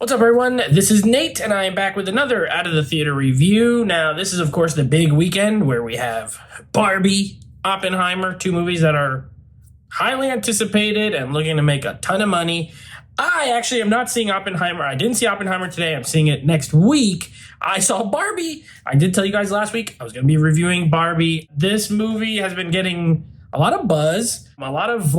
What's up, everyone? This is Nate, and I am back with another Out of the Theater review. Now, this is, of course, the big weekend where we have Barbie, Oppenheimer, two movies that are highly anticipated and looking to make a ton of money. I actually am not seeing Oppenheimer. I didn't see Oppenheimer today. I'm seeing it next week. I saw Barbie. I did tell you guys last week I was going to be reviewing Barbie. This movie has been getting a lot of buzz, a lot of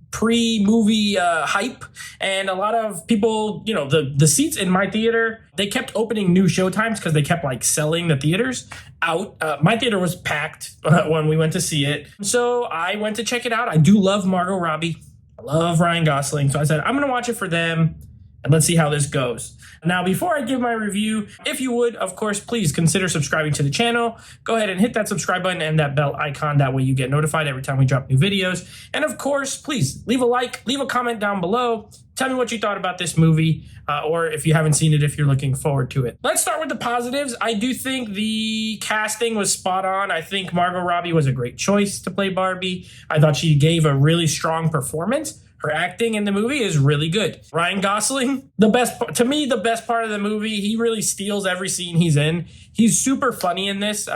pre-movie hype, and a lot of people, the seats in my theater, they kept opening new showtimes because they kept selling the theaters out. My theater was packed when we went to see it. So I went to check it out. I do love Margot Robbie. I love Ryan Gosling. So I said, I'm going to watch it for them and let's see how this goes. Now, before I give my review, if you would, of course, please consider subscribing to the channel. Go ahead and hit that subscribe button and that bell icon. That way you get notified every time we drop new videos. And of course, please leave a like, leave a comment down below. Tell me what you thought about this movie, or if you haven't seen it, if you're looking forward to it. Let's start with the positives. I do think the casting was spot on. I think Margot Robbie was a great choice to play Barbie. I thought she gave a really strong performance. Her acting in the movie is really good. Ryan Gosling, the best part of the movie. He really steals every scene he's in. He's super funny in this.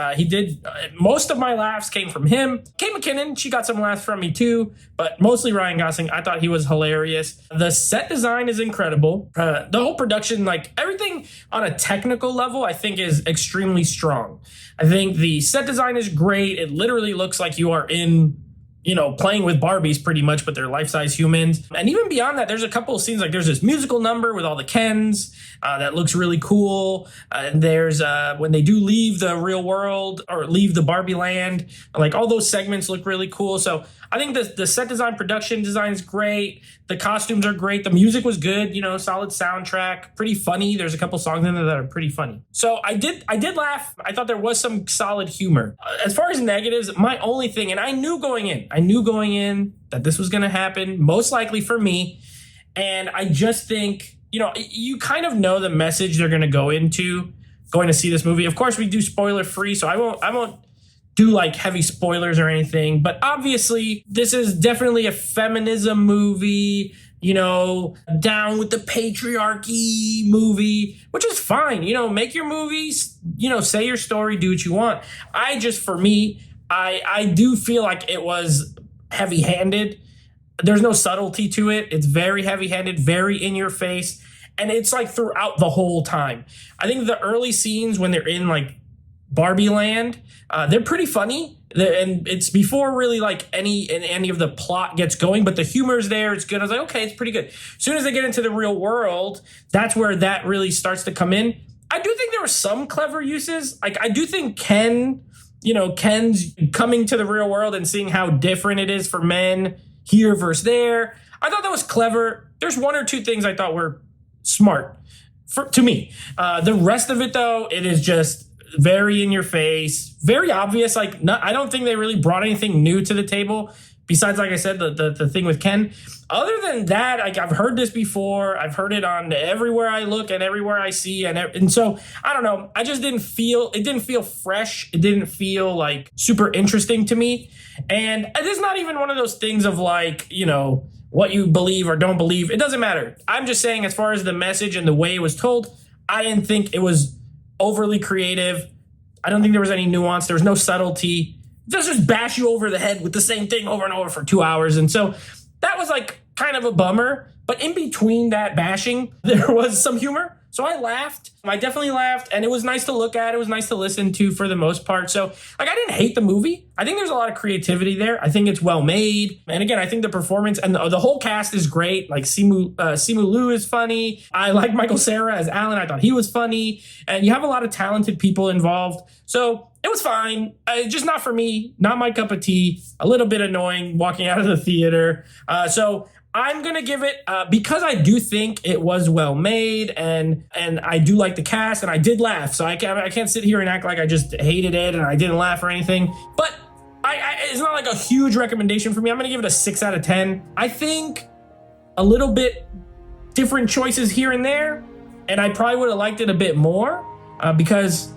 Most of my laughs came from him. Kate McKinnon, she got some laughs from me too, but mostly Ryan Gosling. I thought he was hilarious. The set design is incredible. The whole production, everything on a technical level, I think is extremely strong. I think the set design is great. It literally looks like you are in playing with Barbies pretty much, but they're life-size humans. And even beyond that, there's a couple of scenes, there's this musical number with all the Kens that looks really cool. And there's when they do leave the real world or leave the Barbie land, all those segments look really cool. So I think the set design, production design is great. The costumes are great. The music was good, solid soundtrack, pretty funny. There's a couple songs in there that are pretty funny. So I did laugh. I thought there was some solid humor. As far as negatives, my only thing, and I knew going in that this was going to happen, most likely for me. And I just think, you kind of know the message they're going to go into going to see this movie. Of course, we do spoiler free, so I won't do heavy spoilers or anything, but obviously this is definitely a feminism movie, down with the patriarchy movie, which is fine. Make your movies, say your story, do what you want. For me, I do feel like it was heavy-handed. There's no subtlety to it. It's very heavy-handed, very in your face, and it's throughout the whole time. I think the early scenes when they're in Barbie land, they're pretty funny, and it's before really any of the plot gets going, but the humor's there. It's good. I was like, okay, it's pretty good. As soon as they get into the real world, that's where that really starts to come in. I do think there were some clever uses. I do think Ken's coming to the real world and seeing how different it is for men here versus there. I thought that was clever. There's one or two things I thought were smart to me. The rest of it, though, it is just very in your face, very obvious. I don't think they really brought anything new to the table besides, like I said, the thing with Ken. Other than that, I've heard this before. I've heard it on everywhere I look and everywhere I see, and so I don't know. I just didn't feel fresh. It didn't feel super interesting to me. And it is not even one of those things of what you believe or don't believe. It doesn't matter. I'm just saying, as far as the message and the way it was told, I didn't think it was overly creative. I don't think there was any nuance. There was no subtlety. Just bash you over the head with the same thing over and over for 2 hours. And so that was kind of a bummer. But in between that bashing, there was some humor. So I laughed. I definitely laughed. And it was nice to look at. It was nice to listen to for the most part. So I didn't hate the movie. I think there's a lot of creativity there. I think it's well made. And again, I think the performance and the whole cast is great. Simu Liu is funny. I like Michael Cera as Alan. I thought he was funny. And you have a lot of talented people involved. So it was fine. Just not for me. Not my cup of tea. A little bit annoying walking out of the theater. So I'm going to give it, because I do think it was well made and I do like the cast and I did laugh. So I can't sit here and act like I just hated it and I didn't laugh or anything. But it's not a huge recommendation for me. I'm going to give it a 6 out of 10. I think a little bit different choices here and there. And I probably would have liked it a bit more because,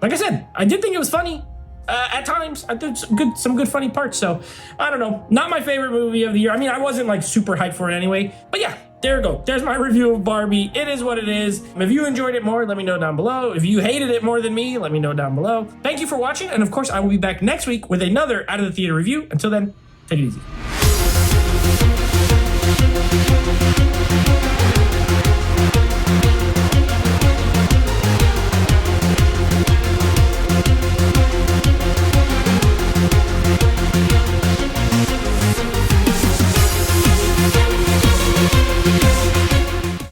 like I said, I did think it was funny. At times, I did some good funny parts. So I don't know, not my favorite movie of the year. I mean, I wasn't super hyped for it anyway, but yeah, there we go. There's my review of Barbie. It is what it is. If you enjoyed it more, let me know down below. If you hated it more than me, let me know down below. Thank you for watching, and of course, I will be back next week with another Out of the Theater review. Until then, take it easy.